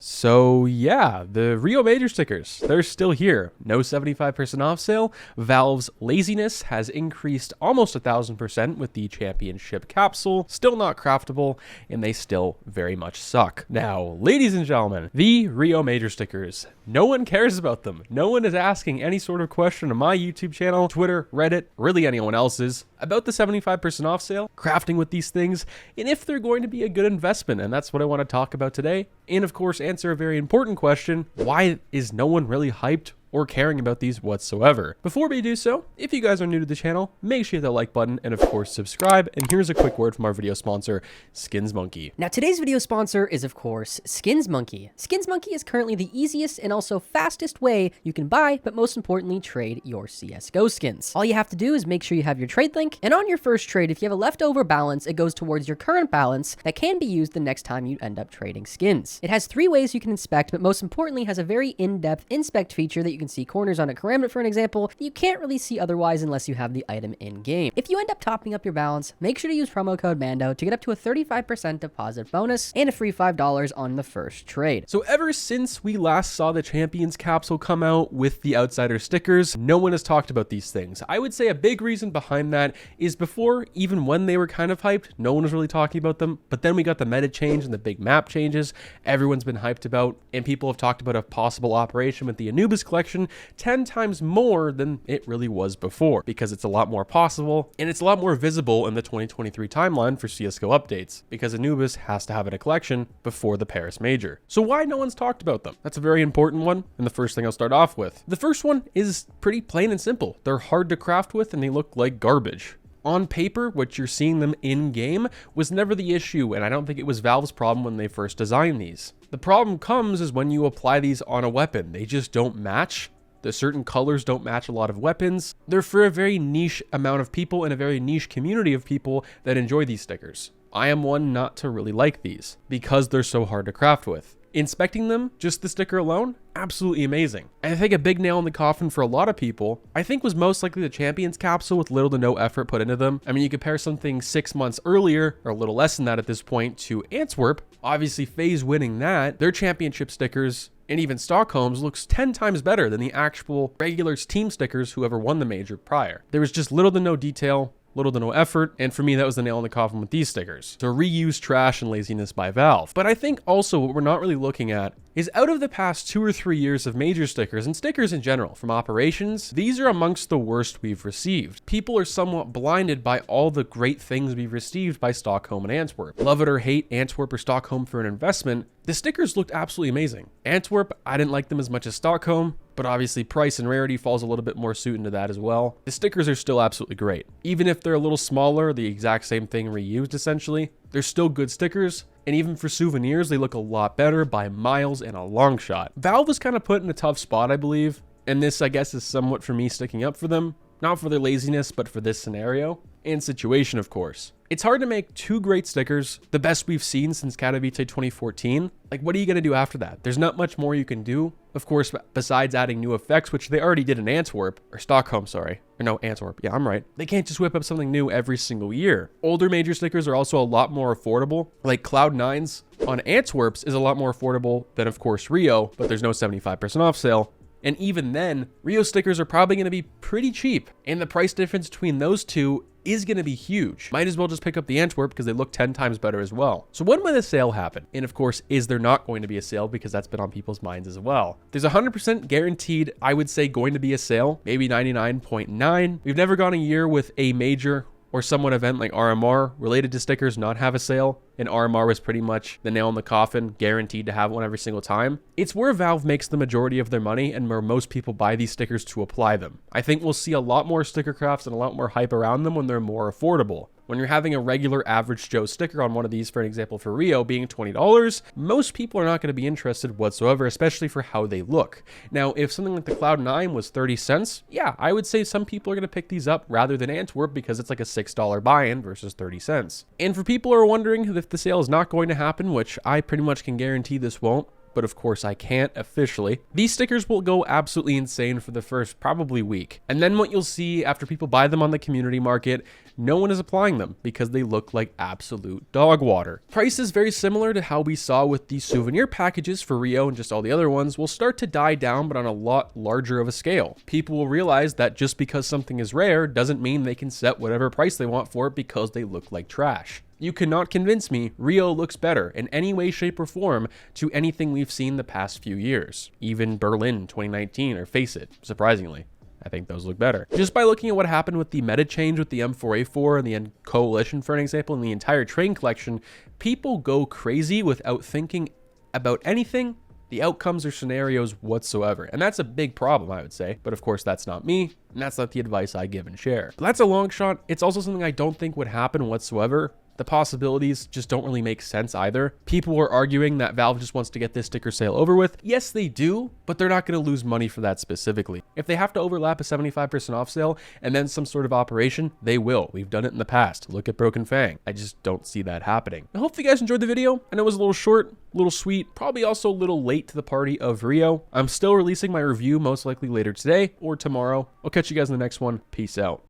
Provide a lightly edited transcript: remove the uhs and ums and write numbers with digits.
So yeah, the Rio Major stickers, they're still here. No 75% off sale. Valve's laziness has increased almost 1,000% with the championship capsule. Still not craftable, and they still very much suck. Now, ladies and gentlemen, the Rio Major stickers. No one cares about them. No one is asking any sort of question on my YouTube channel, Twitter, Reddit, really anyone else's, about the 75% off sale, crafting with these things, and if they're going to be a good investment. And that's what I want to talk about today. And of course, answer a very important question: why is no one really hyped or caring about these whatsoever? Before we do so, if you guys are new to the channel, make sure you hit that like button and of course subscribe. And here's a quick word from our video sponsor, Skins Monkey. Now today's video sponsor is of course Skins Monkey. Skins Monkey is currently the easiest and also fastest way you can buy, but most importantly trade your CSGO skins. All you have to do is make sure you have your trade link, and on your first trade, if you have a leftover balance, it goes towards your current balance that can be used the next time you end up trading skins. It has 3 ways you can inspect, but most importantly has a very in-depth inspect feature that you can see corners on a karambit, for an example, that you can't really see otherwise unless you have the item in game. If you end up topping up your balance, make sure to use promo code MANDO to get up to a 35% deposit bonus and a free $5 on the first trade. So ever since we last saw the Champions capsule come out with the Outsider stickers, no one has talked about these things. I would say a big reason behind that is before, even when they were kind of hyped, no one was really talking about them. But then we got the meta change and the big map changes everyone's been hyped about, and people have talked about a possible operation with the Anubis collection 10 times more than it really was before, because it's a lot more possible and it's a lot more visible in the 2023 timeline for CSGO updates, because Anubis has to have it in a collection before the Paris Major. So why no one's talked about them? That's a very important one, and the first thing I'll start off with. The first one is pretty plain and simple. They're hard to craft with and they look like garbage. On paper, what you're seeing them in game was never the issue, and I don't think it was Valve's problem when they first designed these. The problem comes is when you apply these on a weapon. They just don't match. The certain colors don't match a lot of weapons. They're for a very niche amount of people and a very niche community of people that enjoy these stickers. I am one not to really like these because they're so hard to craft with. Inspecting them, just the sticker alone, absolutely amazing. And I think a big nail in the coffin for a lot of people, I think, was most likely the Champions capsule with little to no effort put into them. I mean, you compare something 6 months earlier, or a little less than that at this point, to Antwerp, obviously FaZe winning that, their championship stickers, and even Stockholm's, looks 10 times better than the actual regular team stickers whoever won the major prior. There was just little to no detail, little to no effort, and for me that was the nail in the coffin with these stickers. So reuse, trash, and laziness by Valve. But I think also what we're not really looking at is out of the past 2 or 3 years of major stickers and stickers in general from operations, these are amongst the worst we've received. People are somewhat blinded by all the great things we've received by Stockholm and Antwerp. Love it or hate Antwerp or Stockholm for an investment, the stickers looked absolutely amazing. Antwerp, I didn't like them as much as Stockholm, but obviously price and rarity falls a little bit more suit into that as well. The stickers are still absolutely great. Even if they're a little smaller, the exact same thing reused essentially, they're still good stickers. And even for souvenirs, they look a lot better by miles and a long shot. Valve was kind of put in a tough spot, I believe. And this, I guess, is somewhat for me sticking up for them. Not for their laziness, but for this scenario and situation, of course. It's hard to make 2 great stickers, the best we've seen since Katowice 2014. Like, what are you going to do after that? There's not much more you can do, of course, besides adding new effects, which they already did in Antwerp, or Stockholm, sorry. Or no, Antwerp. Yeah, I'm right. They can't just whip up something new every single year. Older major stickers are also a lot more affordable. Like Cloud9's on Antwerp's is a lot more affordable than, of course, Rio, but there's no 75% off sale. And even then, Rio stickers are probably going to be pretty cheap, and the price difference between those two is going to be huge. Might as well just pick up the Antwerp because they look 10 times better as well. So when will the sale happen? And of course, is there not going to be a sale, because that's been on people's minds as well. There's 100% guaranteed, I would say, going to be a sale, maybe 99.9. We've never gone a year with a major or somewhat event like RMR related to stickers not have a sale, and RMR was pretty much the nail in the coffin, guaranteed to have one every single time. It's where Valve makes the majority of their money and where most people buy these stickers to apply them. I think we'll see a lot more sticker crafts and a lot more hype around them when they're more affordable. When you're having a regular average Joe sticker on one of these, for an example for Rio being $20, most people are not going to be interested whatsoever, especially for how they look. Now, if something like the Cloud9 was 30 cents, yeah, I would say some people are going to pick these up rather than Antwerp because it's like a $6 buy-in versus 30 cents. And for people who are wondering if the sale is not going to happen, which I pretty much can guarantee this won't, but of course I can't officially. These stickers will go absolutely insane for the first probably week. And then what you'll see after people buy them on the community market, no one is applying them because they look like absolute dog water. Price is very similar to how we saw with the souvenir packages for Rio and just all the other ones will start to die down, but on a lot larger of a scale. People will realize that just because something is rare doesn't mean they can set whatever price they want for it because they look like trash. You cannot convince me Rio looks better in any way, shape, or form to anything we've seen the past few years. Even Berlin 2019, or Face It, surprisingly. I think those look better. Just by looking at what happened with the meta change with the M4A4 and the Coalition, for an example, and the entire train collection, people go crazy without thinking about anything, the outcomes or scenarios whatsoever. And that's a big problem, I would say. But of course, that's not me, and that's not the advice I give and share. But that's a long shot. It's also something I don't think would happen whatsoever. The possibilities just don't really make sense either. People are arguing that Valve just wants to get this sticker sale over with. Yes, they do, but they're not going to lose money for that specifically. If they have to overlap a 75% off sale and then some sort of operation, they will. We've done it in the past. Look at Broken Fang. I just don't see that happening. I hope you guys enjoyed the video. I know it was a little short, a little sweet, probably also a little late to the party of Rio. I'm still releasing my review most likely later today or tomorrow. I'll catch you guys in the next one. Peace out.